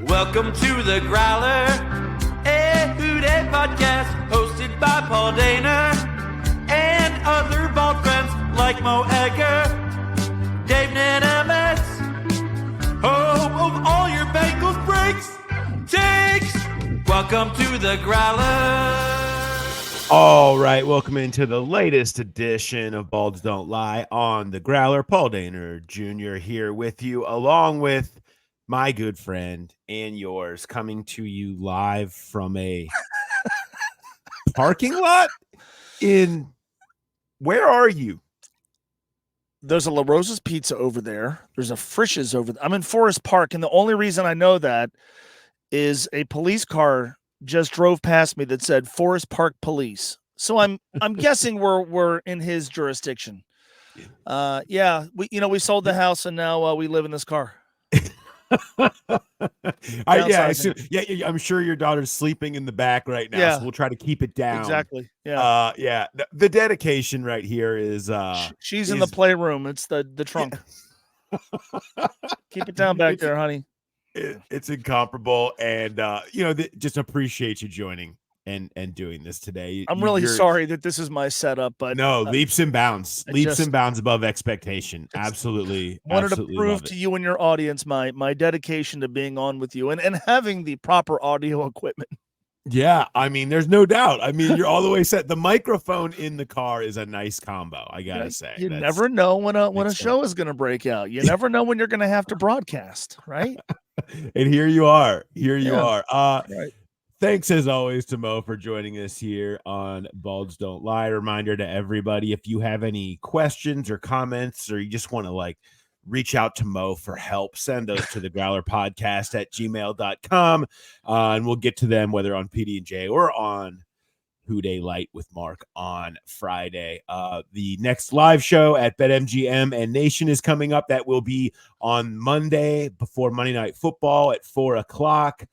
Welcome to the Growler, a Who Dey podcast hosted by Paul Dana and other bald friends like Mo Egger, Dave Nanametz, home of all your Bengals breaks, takes. Welcome to the Growler. All right, welcome into the latest edition of Balds Don't Lie on the Growler. Paul Dana Jr. here with you, along with my good friend and yours, coming to you live from a parking lot in, where are you? There's a La Rosa's Pizza over there. There's a Frisch's over there. I'm in Forest Park, and the only reason I know that is a police car just drove past me that said Forest Park Police. So I'm guessing we're in his jurisdiction. We sold the house and now we live in this car. I'm sure your daughter's sleeping in the back right now, so we'll try to keep it down. Exactly. The dedication right here is she's in the playroom. It's the trunk. Keep it down back there, honey. It's incomparable, and just appreciate you joining and doing this today. I'm really sorry that this is my setup, but no, leaps and bounds above expectation. Absolutely, wanted to prove to you and your audience my dedication to being on with you and having the proper audio equipment. Yeah, I mean, there's no doubt. I mean, you're all the way set. The microphone in the car is a nice combo, I gotta say. You never know when a show is going to break out. You never know when you're going to have to broadcast, right? And here you are. Right. Thanks as always to Mo for joining us here on Balds Don't Lie. Reminder to everybody, if you have any questions or comments, or you just want to reach out to Mo for help, send those to the Growler Podcast at gmail.com. And we'll get to them whether on PD&J or on Who Dey Light with Mark on Friday. The next live show at BetMGM and Nation is coming up. That will be on Monday before Monday Night Football at 4:00.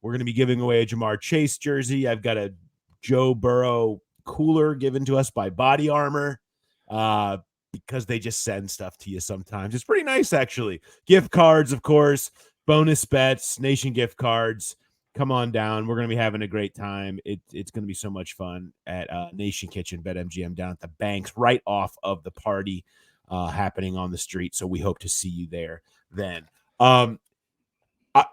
We're going to be giving away a Jamar Chase jersey. I've got a Joe Burrow cooler given to us by Body Armor because they just send stuff to you sometimes. It's pretty nice, actually. Gift cards, of course, bonus bets, Nation gift cards. Come on down. We're going to be having a great time. It's going to be so much fun at Nation Kitchen, BetMGM down at the Banks, right off of the party happening on the street. So we hope to see you there then.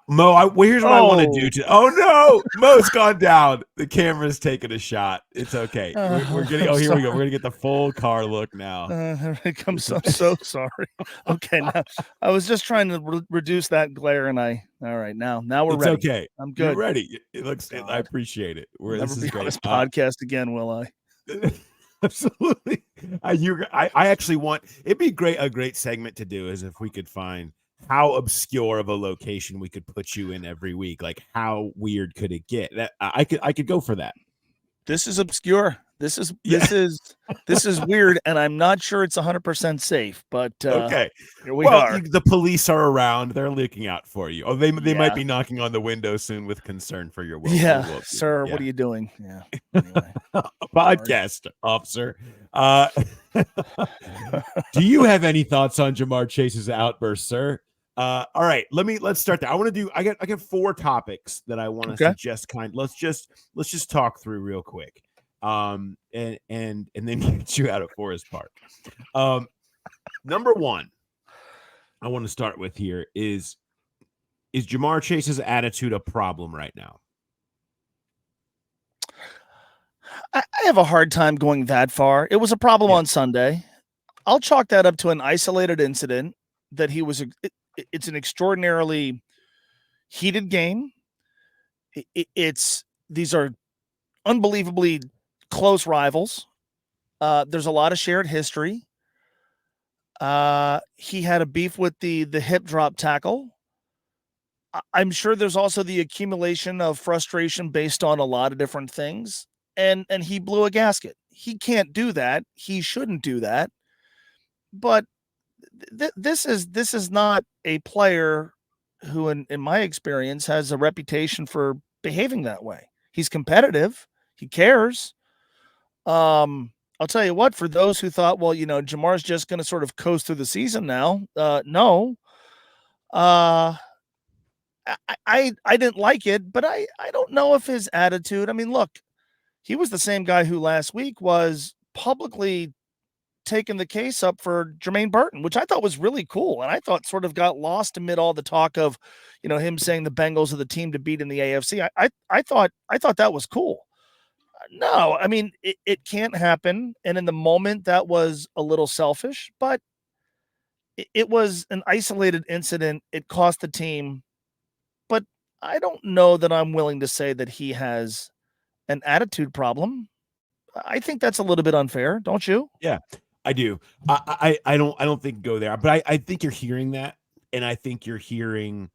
Mo, here's what I want to do. Oh, no. Mo's gone down. The camera's taking a shot. It's okay. We're getting. Oh, here we go. We're going to get the full car look now. Here it comes. I'm so sorry. Okay, now I was just trying to reduce that glare, and all right, now we're ready. Okay. I'm good. You're ready. It looks. I appreciate it. Never be on this podcast again, will I? Absolutely. I actually want. It'd be a great segment to do is if we could find how obscure of a location we could put you in every week. Like, how weird could it get? That I could go for that. This is obscure. This is weird, and I'm not sure it's 100% safe. But okay, here we are. The police are around. They're looking out for you. Oh, they might be knocking on the window soon with concern for your well. Sir, what are you doing? Yeah, anyway. Podcast officer. Do you have any thoughts on Jamar Chase's outburst, sir? All right, let's start there. I got 4 topics that I want to suggest. Let's just talk through real quick. And then get you out of Forest Park. Number 1, I want to start with here is Jamar Chase's attitude a problem right now? I have a hard time going that far. It was a problem on Sunday. I'll chalk that up to an isolated incident that he was. It's an extraordinarily heated game. These are unbelievably close rivals. There's a lot of shared history. He had a beef with the hip drop tackle. I'm sure there's also the accumulation of frustration based on a lot of different things. And he blew a gasket. He can't do that. He shouldn't do that. But this is not a player who, in my experience, has a reputation for behaving that way. He's competitive. He cares. I'll tell you what, for those who thought, well, Jamar's just going to sort of coast through the season now. No. I I didn't like it, but I don't know if his attitude. I mean, look, he was the same guy who last week was publicly taking the case up for Jermaine Burton, which I thought was really cool, and I thought sort of got lost amid all the talk of, him saying the Bengals are the team to beat in the AFC. I thought that was cool. No, I mean it can't happen, and in the moment that was a little selfish, but it was an isolated incident. It cost the team, but I don't know that I'm willing to say that he has an attitude problem. I think that's a little bit unfair, don't you? Yeah, I do. I don't think go there, but I think you're hearing that, and I think you're hearing,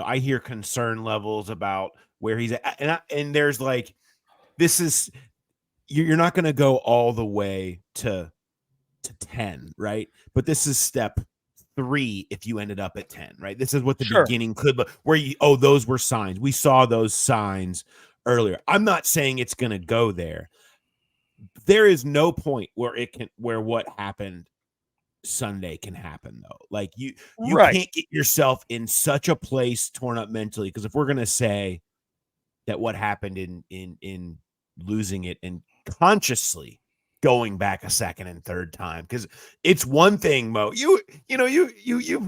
I hear concern levels about where he's at, and there's like, this is you're not going to go all the way to 10, right? But this is step 3 if you ended up at 10, right? This is what the beginning could look, where those were signs. We saw those signs earlier. I'm not saying it's going to go there. There is no point where what happened Sunday can happen, though. Like you can't get yourself in such a place torn up mentally, because if we're going to say that what happened in losing it and consciously going back a second and third time, because it's one thing, Mo, you've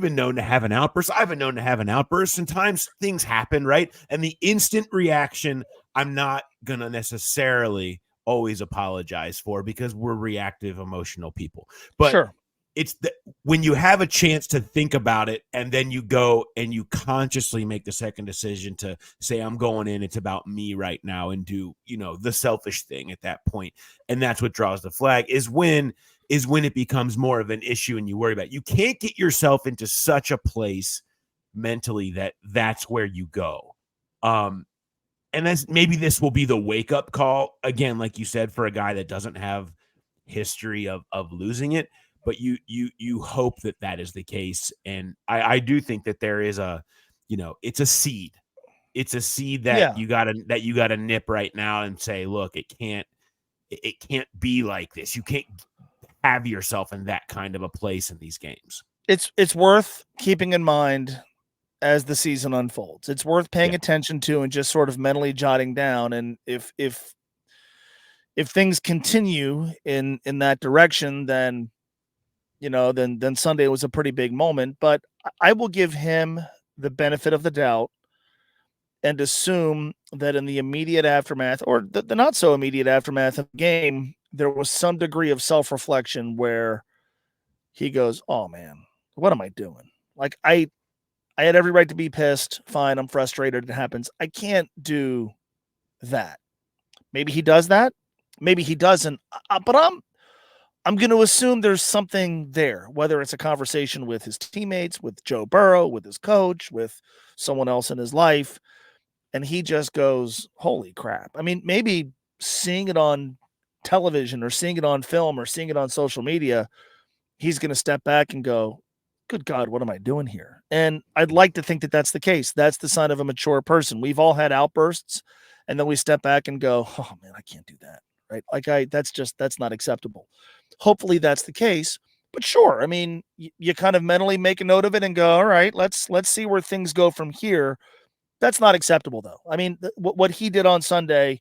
been known to have an outburst. I've been known to have an outburst. Sometimes things happen, right? And the instant reaction, I'm not gonna necessarily always apologize for, because we're reactive, emotional people. But it's when you have a chance to think about it, and then you go and you consciously make the second decision to say, I'm going in, it's about me right now, and do, the selfish thing at that point. And that's what draws the flag, is when it becomes more of an issue and you worry about it. You can't get yourself into such a place mentally that's where you go. And maybe this will be the wake up call again, like you said, for a guy that doesn't have history of losing it. But you hope that is the case. And I do think that there is it's a seed. It's a seed that you gotta nip right now and say, look, it can't be like this. You can't have yourself in that kind of a place in these games. It's worth keeping in mind as the season unfolds. It's worth paying attention to and just sort of mentally jotting down. And if things continue in that direction, then then Sunday was a pretty big moment. But I will give him the benefit of the doubt and assume that in the immediate aftermath, or the not so immediate aftermath of the game, there was some degree of self-reflection where he goes, oh man, what am I doing? Like I had every right to be pissed. Fine, I'm frustrated. It happens. I can't do that. Maybe he does that. Maybe he doesn't. But I'm going to assume there's something there, whether it's a conversation with his teammates, with Joe Burrow, with his coach, with someone else in his life. And he just goes, holy crap. I mean, maybe seeing it on television or seeing it on film or seeing it on social media, he's going to step back and go, good God, what am I doing here? And I'd like to think that that's the case. That's the sign of a mature person. We've all had outbursts, and then we step back and go, oh man, I can't do that. Right? Like that's not acceptable. Hopefully that's the case. But sure, I mean, you kind of mentally make a note of it and go, all right, let's see where things go from here. That's not acceptable, though. I mean, what he did on Sunday,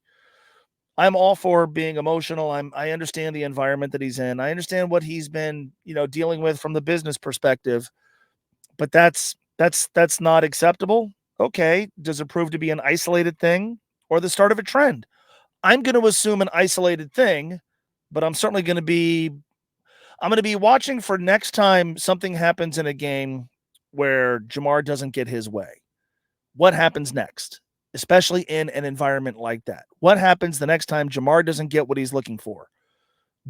I'm all for being emotional. I understand the environment that he's in. I understand what he's been, dealing with from the business perspective. But that's not acceptable. Okay, does it prove to be an isolated thing or the start of a trend? I'm going to assume an isolated thing, but I'm certainly going to be watching for next time something happens in a game where Jamar doesn't get his way. What happens next, especially in an environment like that? What happens the next time Jamar doesn't get what he's looking for?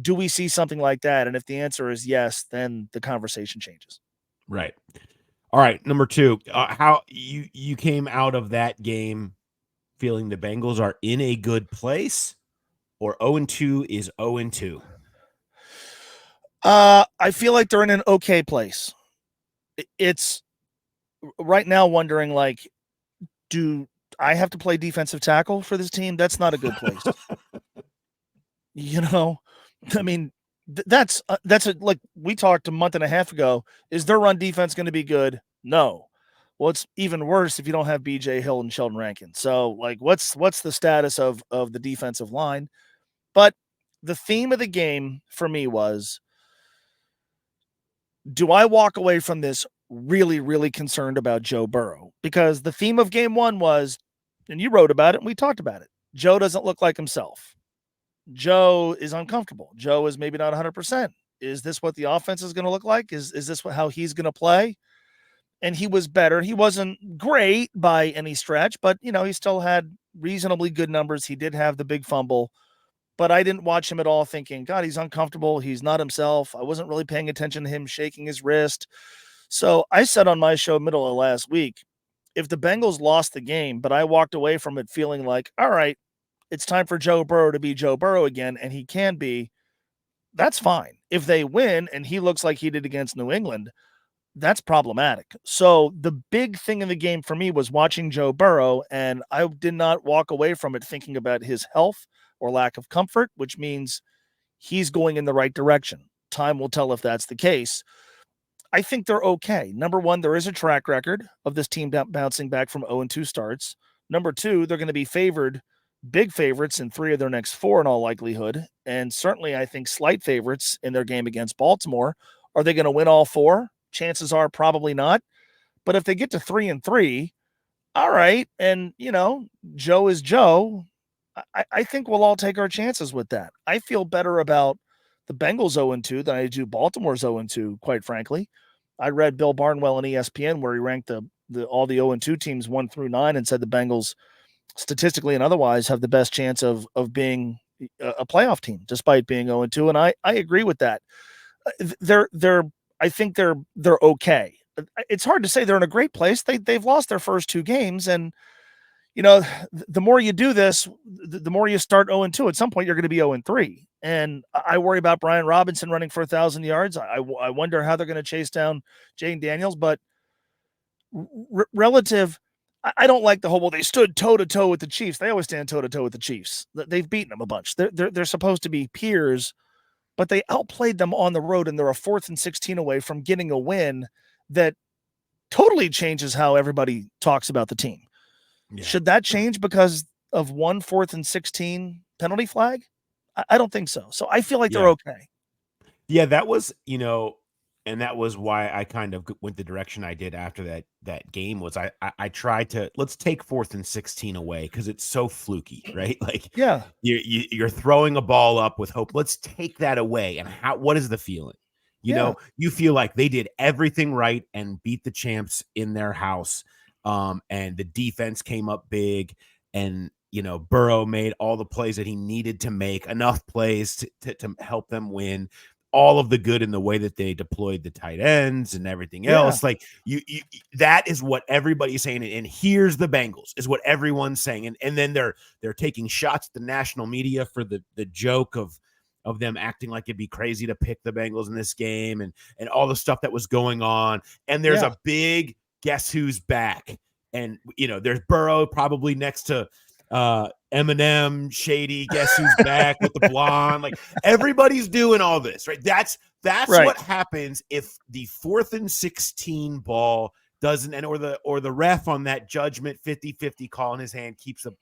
Do we see something like that? And if the answer is yes, then the conversation changes. Right. All right. Number 2, how you came out of that game feeling the Bengals are in a good place, or 0-2 is 0-2? I feel like they're in an okay place. It's right now wondering, like, do I have to play defensive tackle for this team? That's not a good place. I mean, that's like we talked a month and a half ago. Is their run defense going to be good? No. Well, it's even worse if you don't have BJ Hill and Sheldon Rankin. So, like, what's the status of the defensive line? But the theme of the game for me was, do I walk away from this really, really concerned about Joe Burrow? Because the theme of game one was, and you wrote about it and we talked about it, Joe doesn't look like himself. Joe is uncomfortable. Joe is maybe not 100%. Is this what the offense is going to look like? Is this how he's going to play? And he was better. He wasn't great by any stretch, but, he still had reasonably good numbers. He did have the big fumble, but I didn't watch him at all thinking, God, he's uncomfortable. He's not himself. I wasn't really paying attention to him shaking his wrist. So I said on my show middle of last week, if the Bengals lost the game, but I walked away from it feeling like, all right, it's time for Joe Burrow to be Joe Burrow again, and he can be, that's fine. If they win and he looks like he did against New England, that's problematic. So the big thing in the game for me was watching Joe Burrow, and I did not walk away from it thinking about his health or lack of comfort, which means he's going in the right direction. Time will tell if that's the case. I think they're okay. Number one, there is a track record of this team bouncing back from 0-2 starts. Number two, they're going to be big favorites in 3 of their next 4 in all likelihood, and certainly I think slight favorites in their game against Baltimore. Are they going to win all 4? Chances are probably not. But if they get to 3-3, all right, and, Joe is Joe, I think we'll all take our chances with that. I feel better about the Bengals 0-2 than I do Baltimore's 0-2, quite frankly. I read Bill Barnwell on ESPN where he ranked all the 0-2 teams 1 through 9 and said the Bengals statistically and otherwise have the best chance of being a playoff team despite being 0-2. And I agree with that. I think they're okay. It's hard to say they're in a great place. They've lost their first 2 games. And, the more you do this, the more you start 0-2. At some point, you're going to be 0-3. And I worry about Brian Robinson running for 1,000 yards. I wonder how they're going to chase down Jane Daniels. But relative, I don't like the whole, well, they stood toe-to-toe with the Chiefs. They always stand toe-to-toe with the Chiefs. They've beaten them a bunch. They're supposed to be peers, but they outplayed them on the road, and they're a 4th and 16 away from getting a win that totally changes how everybody talks about the team. Yeah. Should that change because of 1 4th and 16 penalty flag? I don't think so. So I feel like they're okay. Yeah, that was, and that was why I kind of went the direction I did after that game was I tried to, let's take 4th and 16 away because it's so fluky, right? Like, yeah, you're throwing a ball up with hope. Let's take that away. And what is the feeling? You feel like they did everything right and beat the champs in their house. And the defense came up big, and Burrow made all the plays that he needed to make, enough plays to help them win. All of the good in the way that they deployed the tight ends and everything else. Like you that is what everybody's saying. And here's the Bengals is what everyone's saying. And then they're taking shots at the national media for the joke of them acting like it'd be crazy to pick the Bengals in this game and all the stuff that was going on. And there's a big guess who's back. And there's Burrow probably next to Eminem, Shady, guess who's back with the blonde. Like everybody's doing all this, right? That's right. What happens if the 4th and 16 ball doesn't, and or the ref on that judgment 50-50 call in his hand keeps a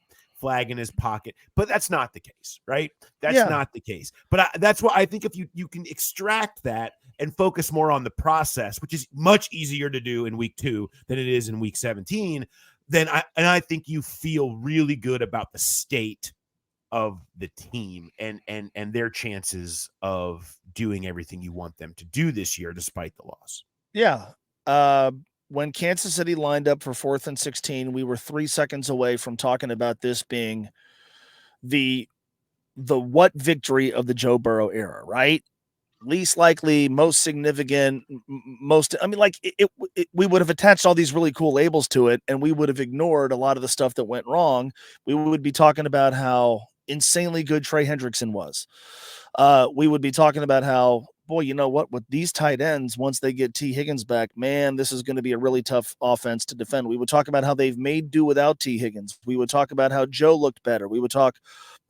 flag in his pocket. But that's not the case, right? That's not the case. But that's why I think if you can extract that and focus more on the process, which is much easier to do in week 2 than it is in week 17, then I think you feel really good about the state of the team and their chances of doing everything you want them to do this year, despite the loss. Yeah. When Kansas City lined up for 4th and 16, we were 3 seconds away from talking about this being the what victory of the Joe Burrow era, right? Least likely, most significant, we would have attached all these really cool labels to it, and we would have ignored a lot of the stuff that went wrong. We would be talking about how insanely good Trey Hendrickson was. We would be talking about how, boy, you know what? With these tight ends, once they get T. Higgins back, man, this is going to be a really tough offense to defend. We would talk about how they've made do without T. Higgins. We would talk about how Joe looked better. We would talk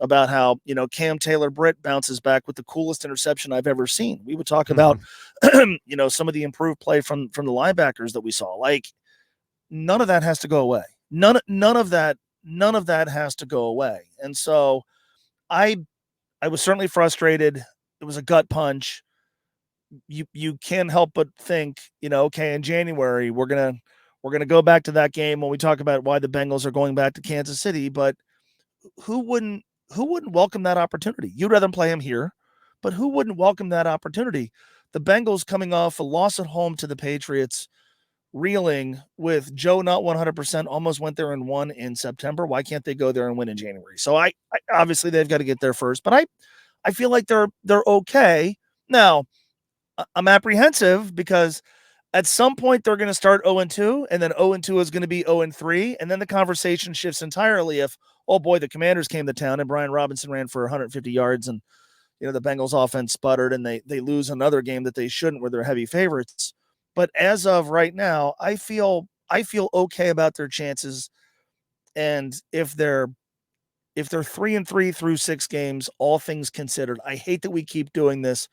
about how, Cam Taylor-Britt bounces back with the coolest interception I've ever seen. We would talk about, some of the improved play from the linebackers that we saw. Like, none of that has to go away. None of that has to go away. And so I was certainly frustrated. It was a gut punch. You can't help but think, okay, in January we're gonna go back to that game when we talk about why the Bengals are going back to Kansas City. But who wouldn't welcome that opportunity? You'd rather play him here, but who wouldn't welcome that opportunity? The Bengals coming off a loss at home to the Patriots, reeling with Joe not 100%, almost went there and won in September. Why can't they go there and win in January? So I obviously they've got to get there first, but I feel like they're okay. Now, I'm apprehensive because at some point they're going to start 0-2, and then 0-2 is going to be 0-3, and then the conversation shifts entirely if, oh boy, the Commanders came to town and Brian Robinson ran for 150 yards and the Bengals offense sputtered and they lose another game that they shouldn't where they're heavy favorites. But as of right now, I feel okay about their chances. And if they're 3-3 through 6 games, all things considered, I hate that we keep doing this.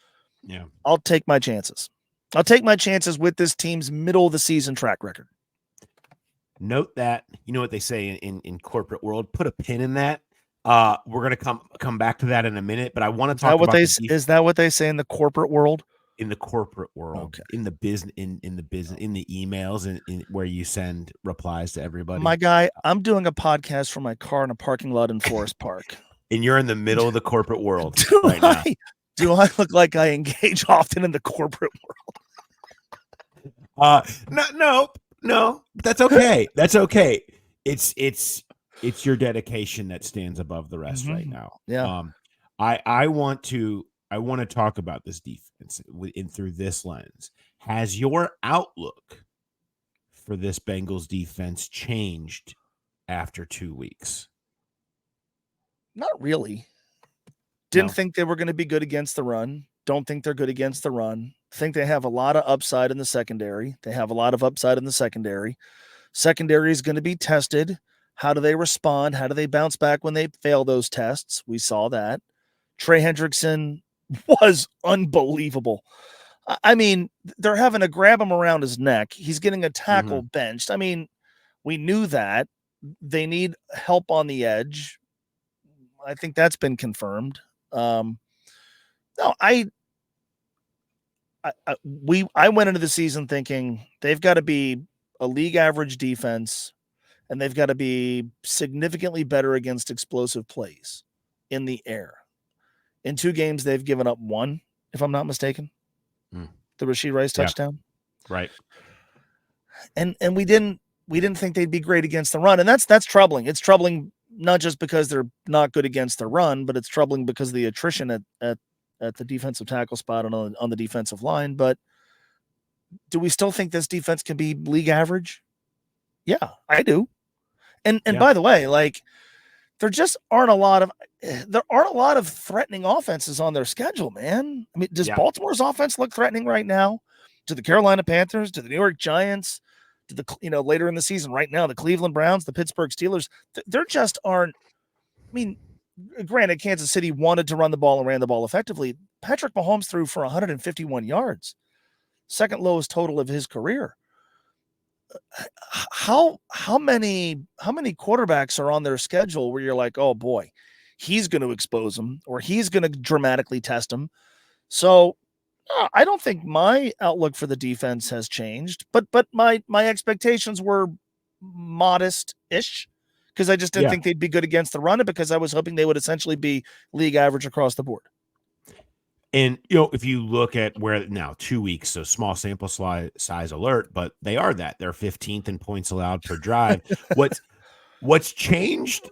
Yeah. I'll take my chances. I'll take my chances with this team's middle of the season track record. Note that, you know what they say in corporate world, put a pin in that. We're going to come back to that in a minute, but I want to talk about is that what they say in the corporate world? In the corporate world, okay. in the business, in the emails, in where you send replies to everybody. My guy, I'm doing a podcast from my car in a parking lot in Forest Park, and you're in the middle of the corporate world now. Do I look like I engage often in the corporate world? No. That's okay. That's okay. It's your dedication that stands above the rest right now. Yeah. I want to talk about this defense through this lens. Has your outlook for this Bengals defense changed after 2 weeks? Not really. Didn't think they were going to be good against the run. Don't think they're good against the run. Think they have a lot of upside in the secondary. Secondary is going to be tested. How do they respond? How do they bounce back when they fail those tests? We saw that. Trey Hendrickson was unbelievable. I mean, they're having to grab him around his neck. He's getting a tackle benched. I mean, we knew that. They need help on the edge. I think that's been confirmed. I went into the season thinking they've got to be a league average defense and they've got to be significantly better against explosive plays in the air. In 2 games, they've given up 1, if I'm not mistaken. The Rashee Rice touchdown. Right. And we didn't think they'd be great against the run. And that's troubling. It's troubling not just because they're not good against the run, but it's troubling because of the attrition at the defensive tackle spot and on the defensive line. But do we still think this defense can be league average? Yeah, I do. And by the way, like there aren't a lot of threatening offenses on their schedule, man. I mean, does Baltimore's offense look threatening right now? To the Carolina Panthers, to the New York Giants, to the later in the season right now, the Cleveland Browns, the Pittsburgh Steelers, there just aren't. I mean, granted, Kansas City wanted to run the ball and ran the ball effectively. Patrick Mahomes threw for 151 yards, second lowest total of his career. How many quarterbacks are on their schedule where you're like, oh boy, he's going to expose them or he's going to dramatically test them? So I don't think my outlook for the defense has changed, but my expectations were modest-ish because I just didn't think they'd be good against the run, and because I was hoping they would essentially be league average across the board. And, if you look at where now 2 weeks, so small sample size alert, but they are that. They're 15th in points allowed per drive. What's changed,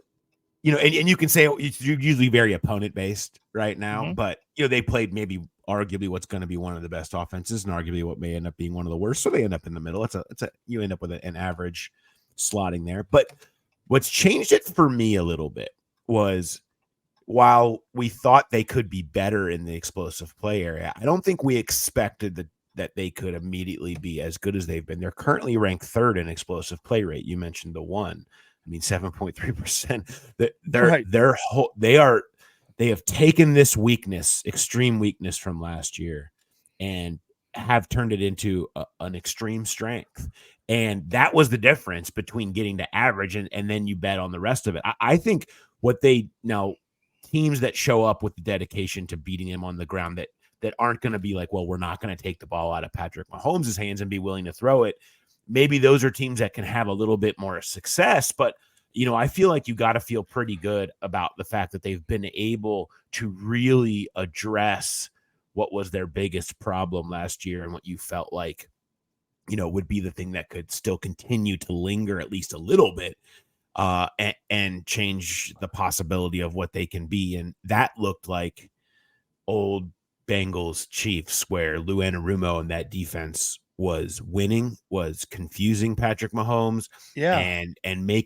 and you can say it's usually very opponent-based right now, but, they played maybe arguably what's going to be one of the best offenses and arguably what may end up being one of the worst. So they end up in the middle. You end up with an average slotting there. But what's changed it for me a little bit was, while we thought they could be better in the explosive play area, I don't think we expected that they could immediately be as good as they've been. They're currently ranked 3rd in explosive play rate. You mentioned the 1. I mean, 7.3%. They have taken this weakness, extreme weakness from last year, and have turned it into an extreme strength. And that was the difference between getting to average and then you bet on the rest of it. I think teams that show up with the dedication to beating him on the ground that aren't going to be like, well, we're not going to take the ball out of Patrick Mahomes' hands and be willing to throw it. Maybe those are teams that can have a little bit more success, but I feel like you got to feel pretty good about the fact that they've been able to really address what was their biggest problem last year and what you felt like, would be the thing that could still continue to linger at least a little bit and change the possibility of what they can be. And that looked like old Bengals Chiefs, where Lou Anarumo and that defense was winning, was confusing Patrick Mahomes, and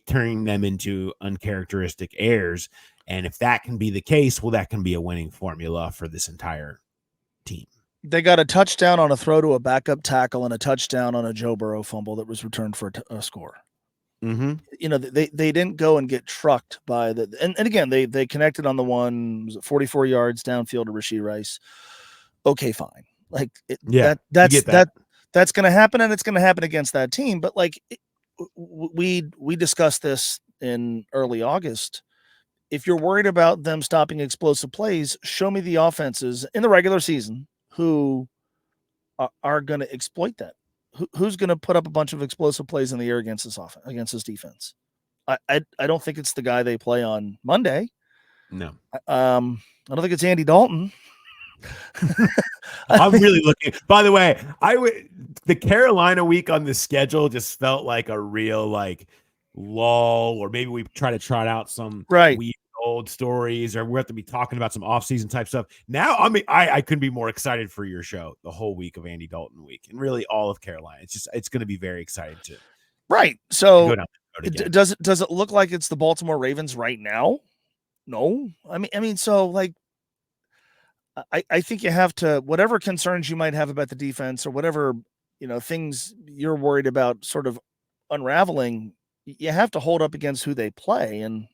turning them into uncharacteristic errors. And if that can be the case, well, that can be a winning formula for this entire team. They got a touchdown on a throw to a backup tackle and a touchdown on a Joe Burrow fumble that was returned for a score. Mm-hmm. They didn't go and get trucked by and again, they connected on the one, was it 44 yards downfield to Rashee Rice. Okay, fine. Like that's going to happen, and it's going to happen against that team. But like we discussed this in early August. If you're worried about them stopping explosive plays, show me the offenses in the regular season who are going to exploit that. Who's going to put up a bunch of explosive plays in the air against this defense? I don't think it's the guy they play on Monday. No. I don't think it's Andy Dalton. I'm really looking. By the way, the Carolina week on the schedule just felt like a real lull, or maybe we try to trot out some weird old stories, or we have to be talking about some off-season type stuff. Now, I couldn't be more excited for your show the whole week of Andy Dalton week, and really all of Carolina. It's going to be very exciting too. Right. So go down does it look like it's the Baltimore Ravens right now? No. I mean, so I think you have to, whatever concerns you might have about the defense or whatever, things you're worried about sort of unraveling, you have to hold up against who they play. And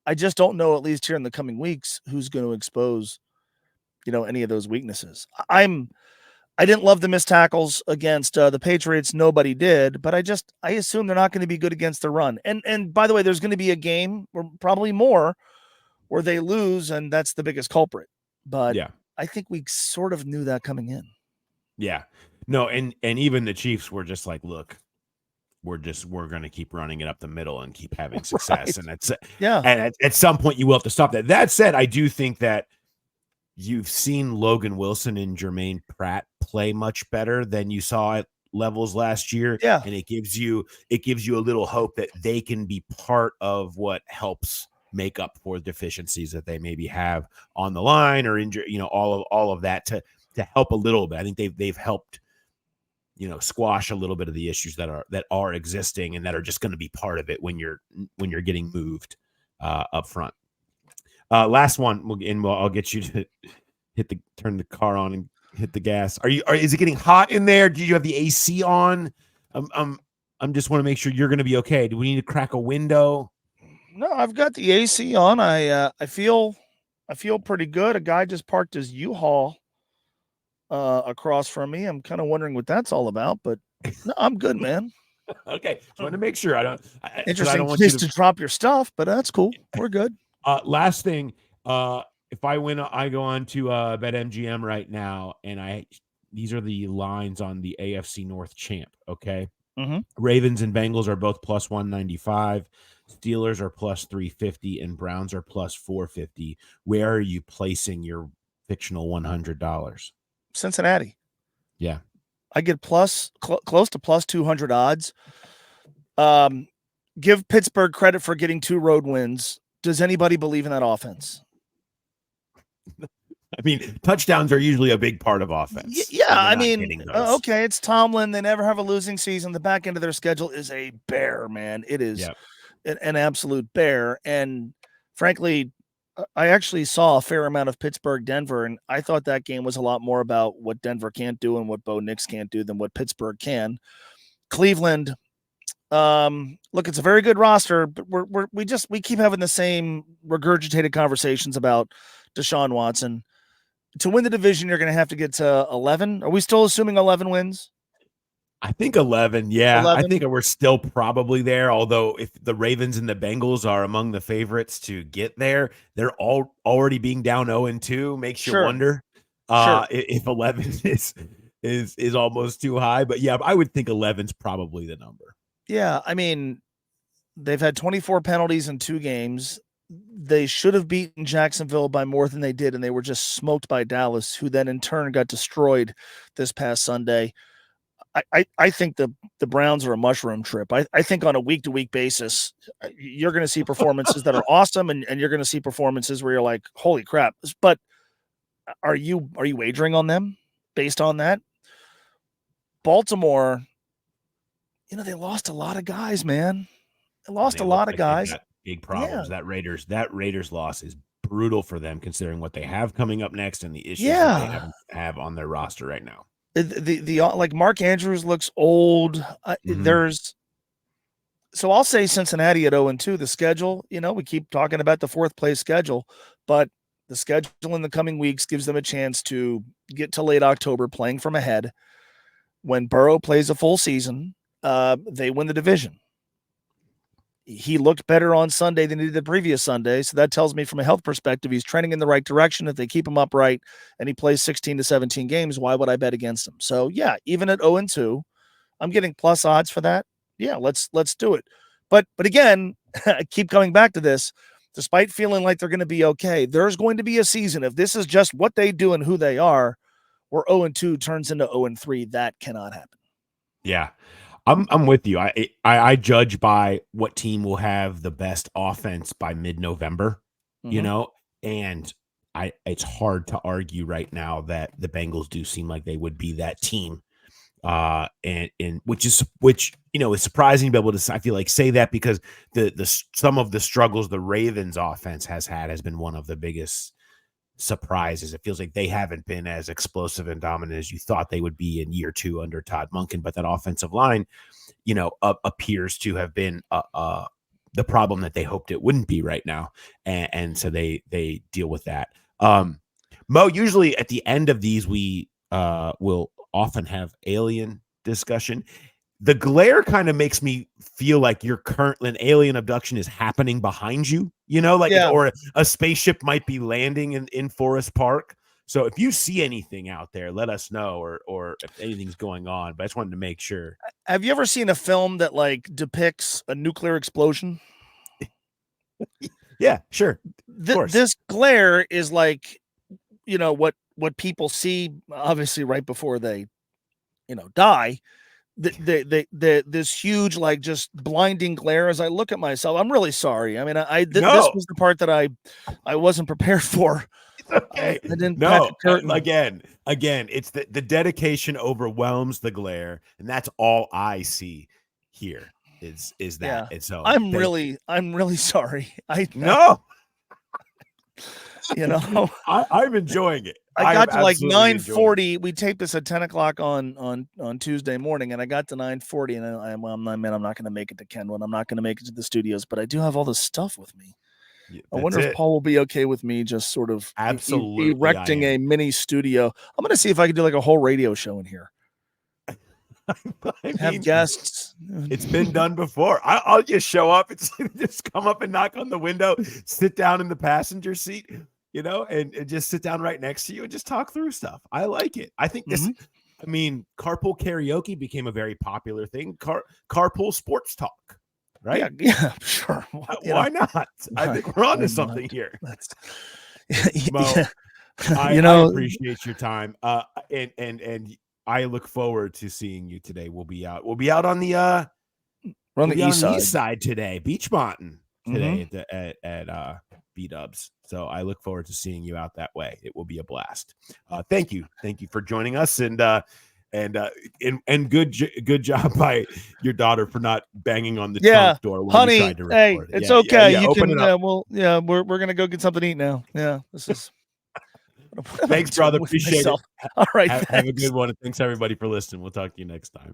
I just don't know, at least here in the coming weeks, who's going to expose, any of those weaknesses. I didn't love the missed tackles against the Patriots. Nobody did, but I assume they're not going to be good against the run. And by the way, there's going to be a game, or probably more, where they lose, and that's the biggest culprit. But yeah, I think we sort of knew that coming in. Yeah. No, and even the Chiefs were just like, look, we're going to keep running it up the middle and keep having success. And that's and at some point you will have to stop that. That said, I do think that you've seen Logan Wilson and Jermaine Pratt play much better than you saw at levels last year. Yeah. And it gives you a little hope that they can be part of what helps make up for deficiencies that they maybe have on the line or injury, all of that to help a little bit. I think they've helped, squash a little bit of the issues that are existing and that are just going to be part of it when you're getting moved up front. Last one, and I'll get you to turn the car on and hit the gas. Is it getting hot in there? Do you have the AC on? I'm just want to make sure you're going to be okay. Do we need to crack a window? No, I've got the AC on. I feel pretty good. A guy just parked his U-Haul across from me. I'm kind of wondering what that's all about, but no, I'm good, man. Okay, just want to make sure. Interesting place to drop your stuff, but that's cool. We're good. Last thing, if I go on to BetMGM right now, and these are the lines on the AFC North champ. Okay, Ravens and Bengals are both plus 195. Steelers are plus 350 and Browns are plus 450. Where are you placing your fictional $100? Cincinnati. Yeah. I get close to plus 200 odds. Give Pittsburgh credit for getting 2 road wins. Does anybody believe in that offense? I mean, touchdowns are usually a big part of offense. Yeah, I mean, okay, it's Tomlin. They never have a losing season. The back end of their schedule is a bear, man. It is an absolute bear. And frankly, I actually saw a fair amount of Pittsburgh-Denver, and I thought that game was a lot more about what Denver can't do and what Bo Nix can't do than what Pittsburgh can. Cleveland, look, it's a very good roster, but we keep having the same regurgitated conversations about Deshaun Watson. To win the division, you're going to have to get to 11. Are we still assuming 11 wins? I think 11. Yeah, 11? I think we're still probably there. Although if the Ravens and the Bengals are among the favorites to get there, they're all already being down 0-2. Makes you Sure. wonder Sure. if 11 is almost too high. But yeah, I would think 11's probably the number. Yeah, I mean, they've had 24 penalties in 2 games. They should have beaten Jacksonville by more than they did, and they were just smoked by Dallas, who then in turn got destroyed this past Sunday. I think the Browns are a mushroom trip. I think on a week-to-week basis, you're going to see performances that are awesome, and you're going to see performances where you're like, holy crap. But are you wagering on them based on that? Baltimore, they lost a lot of guys, man. They lost a lot of guys. Big problems. Yeah. That Raiders loss is brutal for them, considering what they have coming up next and the issues that they have on their roster right now. The like Mark Andrews looks old. So I'll say Cincinnati at 0-2. The schedule, we keep talking about the 4th place schedule, but the schedule in the coming weeks gives them a chance to get to late October playing from ahead. When Burrow plays a full season, they win the division. He looked better on Sunday than he did the previous Sunday. So that tells me from a health perspective, he's trending in the right direction. If they keep him upright and he plays 16 to 17 games, why would I bet against him? So yeah, even at 0-2, I'm getting plus odds for that. Yeah, let's do it. But again, I keep coming back to this. Despite feeling like they're going to be okay, there's going to be a season, if this is just what they do and who they are, where 0-2 turns into 0-3. That cannot happen. Yeah. I'm with you. I judge by what team will have the best offense by mid-November, and it's hard to argue right now that the Bengals do seem like they would be that team. And which is surprising to be able to, I feel like, say that, because the some of the struggles the Ravens offense has been one of the biggest surprises. It feels like they haven't been as explosive and dominant as you thought they would be in year 2 under Todd Monken, but that offensive line, appears to have been the problem that they hoped it wouldn't be right now, and so they deal with that. Mo, usually at the end of these we will often have alien discussion. The glare kind of makes me feel like an alien abduction is happening behind you, or a spaceship might be landing in Forest Park. So if you see anything out there, let us know, or if anything's going on. But I just wanted to make sure. Have you ever seen a film that depicts a nuclear explosion? Yeah, sure. This glare is what people see, obviously, right before they, die. This huge, just blinding glare. As I look at myself, I'm really sorry. I mean, this was the part that I wasn't prepared for. Okay. I didn't pack a curtain. Again, it's the dedication overwhelms the glare, and that's all I see here is that. Yeah. And so I'm really sorry. No. I'm enjoying it. I got to 9:40. We taped this at 10 o'clock on Tuesday morning, and I got to 9:40, and I'm not going to make it to Kenwood. I'm not going to make it to the studios, but I do have all this stuff with me. Yeah, I wonder if Paul will be okay with me just sort of absolutely erecting a mini studio. I'm going to see if I can do a whole radio show in here. Have guests. It's been done before. I'll just show up and just come up and knock on the window, sit down in the passenger seat, and just sit down right next to you and just talk through stuff. I like it. I think this, carpool karaoke became a very popular thing. Carpool sports talk, right? Yeah, sure. Why not? I think we're onto something here. Mo, I appreciate your time. And I look forward to seeing you today. We'll be out on the east side today, Beachmonton today at B-Dubs. So I look forward to seeing you out that way. It will be a blast. Thank you for joining us, and good job by your daughter for not banging on the trunk door when honey, we tried to record. It's okay. Yeah, you open can. it up. We're gonna go get something to eat now. Yeah, this is. Thanks, brother. Appreciate it. All right. Have a good one. And thanks everybody for listening. We'll talk to you next time.